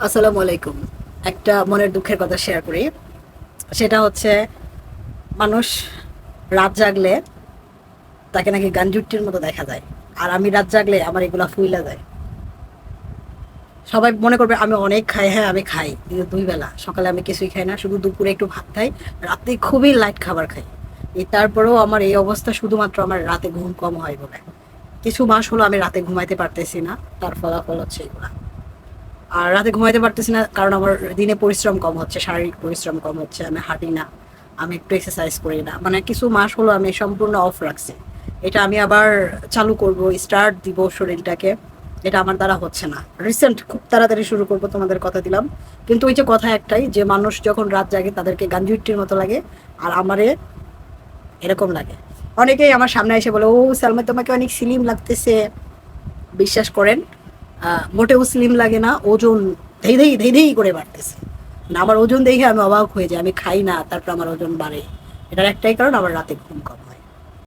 আসসালামু আলাইকুম। একটা মনের দুঃখের কথা শেয়ার করি। সেটা হচ্ছে মানুষ রাত জাগলে তাকে নাকি গাঞ্জুট্টির মতো দেখা যায়। আর আমি রাত জাগলে আমার এগুলা ফুইলা যায়। সবাই মনে করবে আমি অনেক খাই, হ্যাঁ আমি খাই। কিন্তু ২ বেলা। সকালে আমি কিছুই খাই না। শুধু দুপুরে একটু ভাত খাই। রাতে খুবই লাইট খাবার খাই। তারপরেও আমার এই অবস্থা শুধুমাত্র আমার রাতে ঘুম কম হয় বলে। কিছু মাস হলো আমি রাতে ঘুমাইতে পারতেছি না। তার ফলাফল হচ্ছে এগুলা। আর রাতে ঘুমাইতে পারতেছি না কারণ আমার দিনে পরিশ্রম কম হচ্ছে, শারীরিক পরিশ্রম কম হচ্ছে, আমি হাঁটি না, আমি একটু এক্সারসাইজ করি না, মানে কিছু মাস হলো আমি সম্পূর্ণ অফ রাখছি। এটা আমি আবার চালু করব, স্টার্ট দিব শরীরটাকে। এটা আমার দ্বারা হচ্ছে না, রিসেন্ট খুব তাড়াতাড়ি শুরু করব, তোমাদের কথা দিলাম। কিন্তু ওই যে কথা একটাই, যে মানুষ যখন রাত জাগে তাদেরকে গাঞ্জুট্টির মতো লাগে, আর আমারে এরকম লাগে। অনেকেই আমার সামনে এসে বলে, ও সালমা তোমাকে অনেক স্লিম লাগতেছে। বিশ্বাস করেন, মোটেও স্লিম লাগে না, ওজন ধেই ধেই ধেই ধেই করে বাড়তেছে। না, আমার ওজন দেখে আমি অবাক হয়ে যাই, আমি খাই না তারপর আমার ওজন বাড়ে। এটার একটাই কারণ, আমার রাতে ঘুম কম হয়।